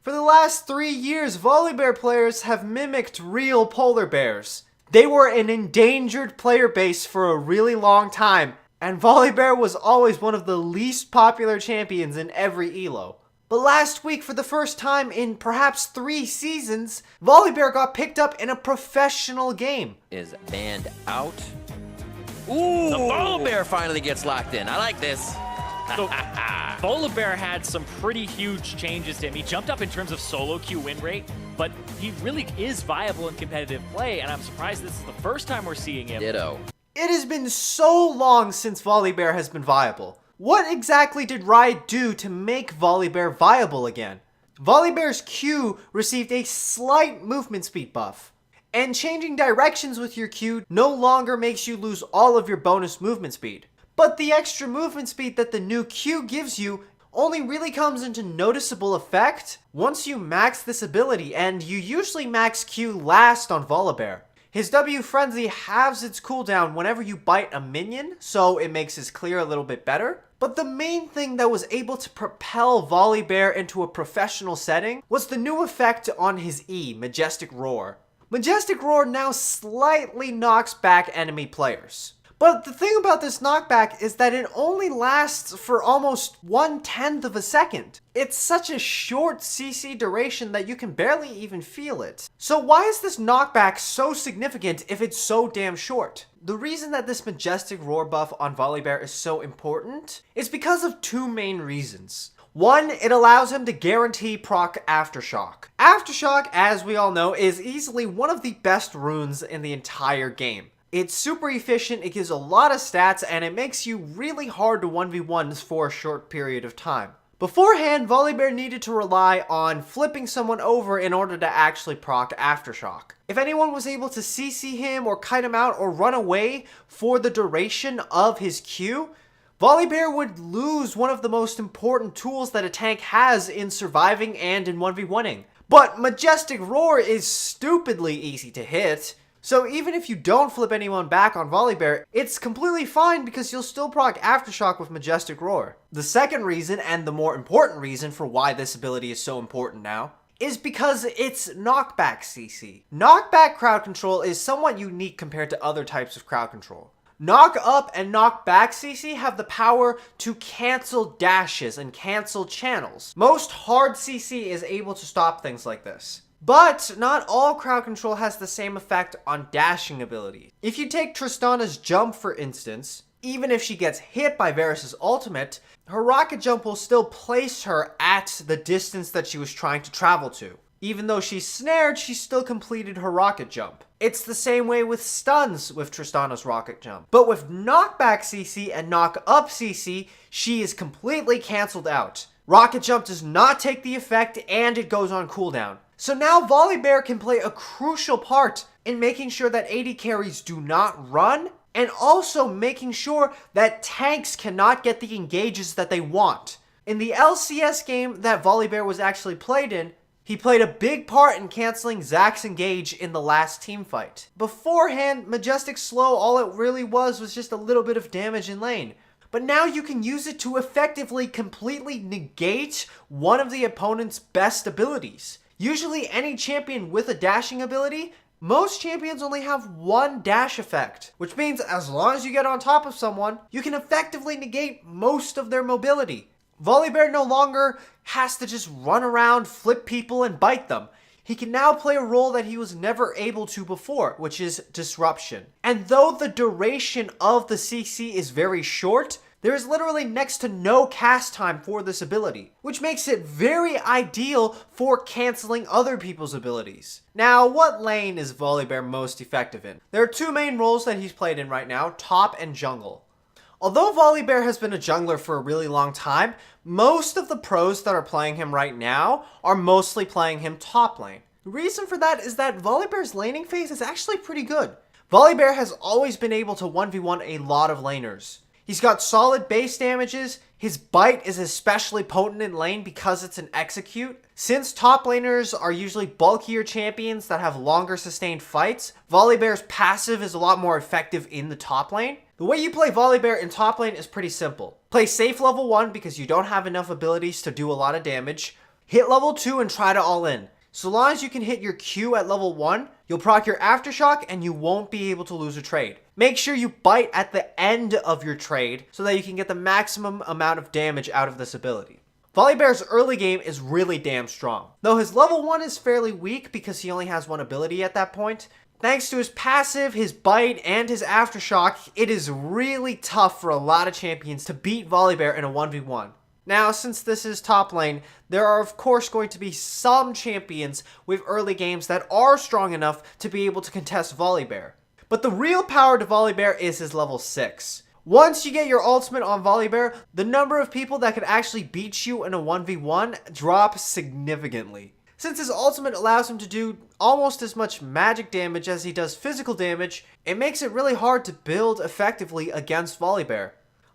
For the last 3 years, Volibear players have mimicked real polar bears. They were an endangered player base for a really long time, and Volibear was always one of the least popular champions in every elo. But last week, for the first time in perhaps 3 seasons, Volibear got picked up in a professional game. Is banned out. Ooh! The Volibear finally gets locked in. I like this. So, Volibear had some pretty huge changes to him. He jumped up in terms of solo queue win rate, but he really is viable in competitive play, and I'm surprised this is the first time we're seeing him. Ditto. It has been so long since Volibear has been viable. What exactly did Riot do to make Volibear viable again? Volibear's Q received a slight movement speed buff, and changing directions with your Q no longer makes you lose all of your bonus movement speed. But the extra movement speed that the new Q gives you only really comes into noticeable effect once you max this ability, and you usually max Q last on Volibear. His W Frenzy halves its cooldown whenever you bite a minion, so it makes his clear a little bit better. But the main thing that was able to propel Volibear into a professional setting was the new effect on his E, Majestic Roar. Majestic Roar now slightly knocks back enemy players. But the thing about this knockback is that it only lasts for almost 1/10 of a second. It's such a short CC duration that you can barely even feel it. So why is this knockback so significant if it's so damn short? The reason that this Majestic Roar buff on Volibear is so important is because of 2 main reasons. One, it allows him to guarantee proc Aftershock. Aftershock, as we all know, is easily one of the best runes in the entire game. It's super efficient, it gives a lot of stats, and it makes you really hard to 1v1s for a short period of time. Beforehand, Volibear needed to rely on flipping someone over in order to actually proc Aftershock. If anyone was able to CC him or kite him out or run away for the duration of his Q, Volibear would lose one of the most important tools that a tank has in surviving and in 1v1ing. But Majestic Roar is stupidly easy to hit. So even if you don't flip anyone back on Volibear, it's completely fine because you'll still proc Aftershock with Majestic Roar. The second reason, and the more important reason for why this ability is so important now, is because it's knockback CC. Knockback crowd control is somewhat unique compared to other types of crowd control. Knock up and knock back CC have the power to cancel dashes and cancel channels. Most hard CC is able to stop things like this. But not all crowd control has the same effect on dashing abilities. If you take Tristana's jump for instance, even if she gets hit by Varus' ultimate, her rocket jump will still place her at the distance that she was trying to travel to. Even though she's snared, she still completed her rocket jump. It's the same way with stuns with Tristana's rocket jump. But with knockback CC and knock up CC, she is completely cancelled out. Rocket jump does not take the effect and it goes on cooldown. So now Volibear can play a crucial part in making sure that AD carries do not run, and also making sure that tanks cannot get the engages that they want. In the LCS game that Volibear was actually played in, he played a big part in canceling Zack's engage in the last team fight. Beforehand, Majestic Slow, all it really was just a little bit of damage in lane. But now you can use it to effectively completely negate one of the opponent's best abilities. Usually any champion with a dashing ability, most champions only have one dash effect, which means as long as you get on top of someone, you can effectively negate most of their mobility. Volibear no longer has to just run around, flip people, and bite them. He can now play a role that he was never able to before, which is disruption. And though the duration of the CC is very short, there is literally next to no cast time for this ability, which makes it very ideal for canceling other people's abilities. Now, what lane is Volibear most effective in? There are 2 main roles that he's played in right now, top and jungle. Although Volibear has been a jungler for a really long time, most of the pros that are playing him right now are mostly playing him top lane. The reason for that is that Volibear's laning phase is actually pretty good. Volibear has always been able to 1v1 a lot of laners. He's got solid base damages, his bite is especially potent in lane because it's an execute. Since top laners are usually bulkier champions that have longer sustained fights, Volibear's passive is a lot more effective in the top lane. The way you play Volibear in top lane is pretty simple. Play safe level 1 because you don't have enough abilities to do a lot of damage. Hit level 2 and try to all in. So long as you can hit your Q at level 1, you'll proc your Aftershock and you won't be able to lose a trade. Make sure you bite at the end of your trade so that you can get the maximum amount of damage out of this ability. Volibear's early game is really damn strong. Though his level 1 is fairly weak because he only has one ability at that point, thanks to his passive, his bite, and his Aftershock, it is really tough for a lot of champions to beat Volibear in a 1v1. Now, since this is top lane, there are of course going to be some champions with early games that are strong enough to be able to contest Volibear. But the real power to Volibear is his level 6. Once you get your ultimate on Volibear, the number of people that could actually beat you in a 1v1 drops significantly. Since his ultimate allows him to do almost as much magic damage as he does physical damage, it makes it really hard to build effectively against Volibear.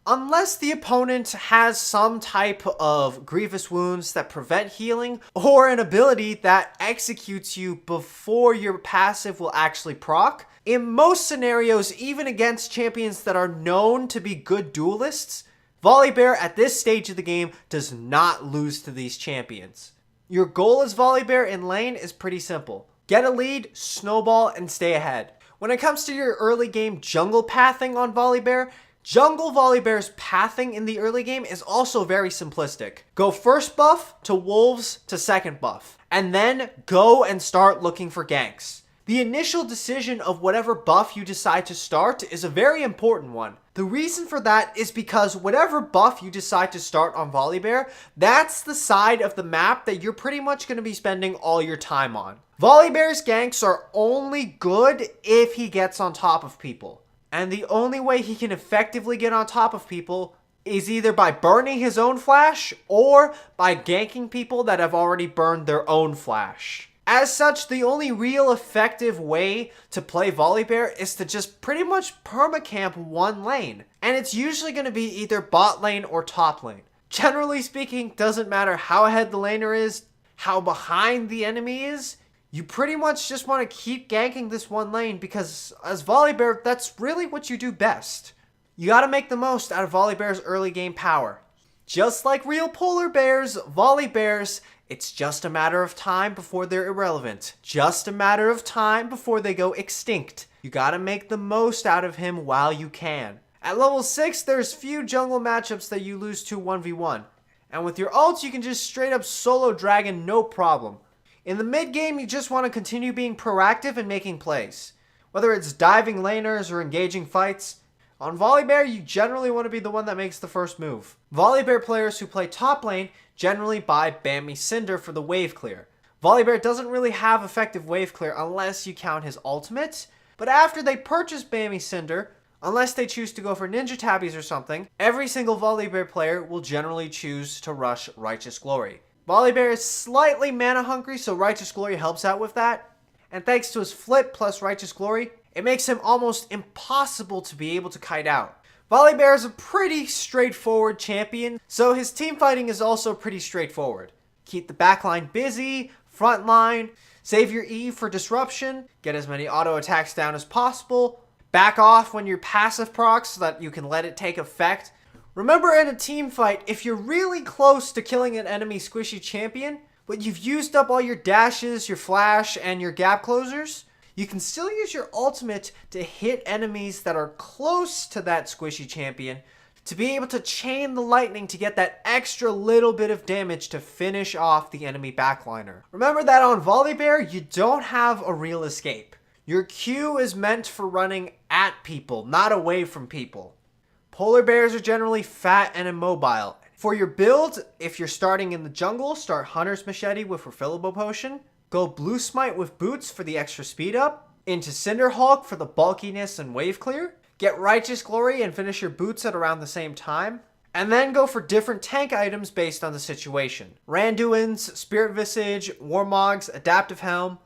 Unless the opponent has some type of grievous wounds that prevent healing, or an ability that executes you before your passive will actually proc, in most scenarios, even against champions that are known to be good duelists, Volibear at this stage of the game does not lose to these champions. Your goal as Volibear in lane is pretty simple. Get a lead, snowball, and stay ahead. When it comes to your early game jungle pathing on Volibear, Jungle Volibear's pathing in the early game is also very simplistic. Go first buff to wolves to second buff, and then go and start looking for ganks. The initial decision of whatever buff you decide to start is a very important one. The reason for that is because whatever buff you decide to start on Volibear, that's the side of the map that you're pretty much going to be spending all your time on. Volibear's ganks are only good if he gets on top of people. And the only way he can effectively get on top of people is either by burning his own flash or by ganking people that have already burned their own flash. As such, the only real effective way to play Volibear is to just pretty much permacamp one lane. And it's usually going to be either bot lane or top lane. Generally speaking, doesn't matter how ahead the laner is, how behind the enemy is, you pretty much just want to keep ganking this one lane because as Volibear, that's really what you do best. You gotta make the most out of Volibear's early game power. Just like real polar bears, Volibears, it's just a matter of time before they're irrelevant. Just a matter of time before they go extinct. You gotta make the most out of him while you can. At level 6, there's few jungle matchups that you lose to 1v1. And with your ults, you can just straight up solo dragon no problem. In the mid game, you just want to continue being proactive and making plays. Whether it's diving laners or engaging fights, on Volibear, you generally want to be the one that makes the first move. Volibear players who play top lane generally buy Bammy Cinder for the wave clear. Volibear doesn't really have effective wave clear unless you count his ultimate, but after they purchase Bammy Cinder, unless they choose to go for ninja tabbies or something, every single Volibear player will generally choose to rush Righteous Glory. Volibear is slightly mana hungry, so Righteous Glory helps out with that. And thanks to his flip plus Righteous Glory, it makes him almost impossible to be able to kite out. Volibear is a pretty straightforward champion, so his team fighting is also pretty straightforward. Keep the backline busy, front line, save your E for disruption, get as many auto attacks down as possible, back off when you're passive procs so that you can let it take effect. Remember in a team fight, if you're really close to killing an enemy squishy champion, but you've used up all your dashes, your flash, and your gap closers, you can still use your ultimate to hit enemies that are close to that squishy champion to be able to chain the lightning to get that extra little bit of damage to finish off the enemy backliner. Remember that on Volibear, you don't have a real escape. Your Q is meant for running at people, not away from people. Polar bears are generally fat and immobile. For your build, if you're starting in the jungle, start Hunter's Machete with Refillable Potion. Go Blue Smite with Boots for the extra speed up. Into Cinder Hulk for the bulkiness and wave clear. Get Righteous Glory and finish your Boots at around the same time. And then go for different tank items based on the situation. Randuin's, Spirit Visage, Warmog's, Adaptive Helm.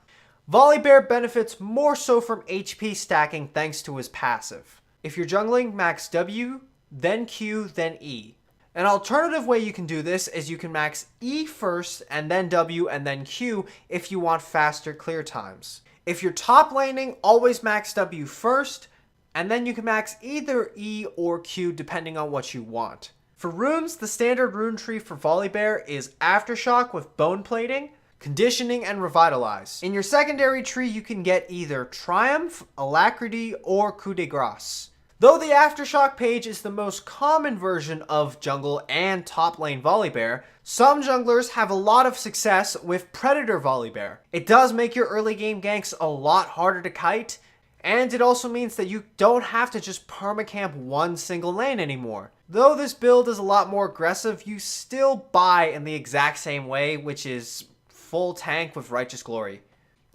Volibear benefits more so from HP stacking thanks to his passive. If you're jungling, max W, then Q, then E. An alternative way you can do this is you can max E first, and then W, and then Q if you want faster clear times. If you're top laning, always max W first, and then you can max either E or Q depending on what you want. For runes, the standard rune tree for Volibear is Aftershock with Bone Plating, Conditioning, and Revitalize. In your secondary tree, you can get either Triumph, Alacrity, or Coup de Grace. Though the Aftershock page is the most common version of jungle and top lane Volibear, some junglers have a lot of success with Predator Volibear. It does make your early game ganks a lot harder to kite, and it also means that you don't have to just permacamp one single lane anymore. Though this build is a lot more aggressive, you still buy in the exact same way, which is full tank with Righteous Glory.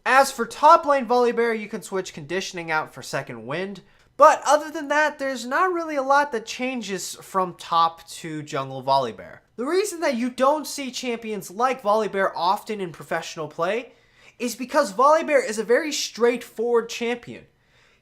As for top lane Volibear, you can switch Conditioning out for Second Wind, but other than that, there's not really a lot that changes from top to jungle Volibear. The reason that you don't see champions like Volibear often in professional play is because Volibear is a very straightforward champion.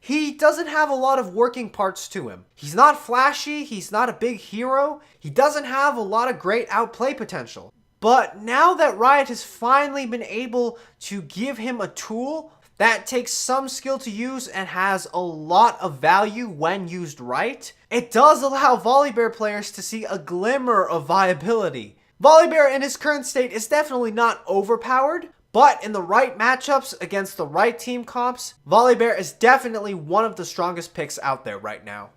He doesn't have a lot of working parts to him. He's not flashy, he's not a big hero, he doesn't have a lot of great outplay potential. But now that Riot has finally been able to give him a tool that takes some skill to use and has a lot of value when used right, it does allow Volibear players to see a glimmer of viability. Volibear in his current state is definitely not overpowered, but in the right matchups against the right team comps, Volibear is definitely one of the strongest picks out there right now.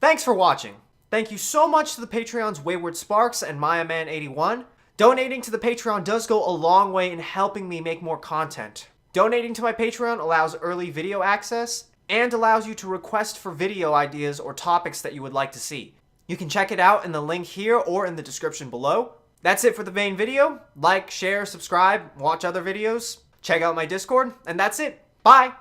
Thanks for watching. Thank you so much to the Patreons Wayward Sparks and MayaMan81. Donating to the Patreon does go a long way in helping me make more content. Donating to my Patreon allows early video access and allows you to request for video ideas or topics that you would like to see. You can check it out in the link here or in the description below. That's it for the main video. Like, share, subscribe, watch other videos, check out my Discord, and that's it. Bye!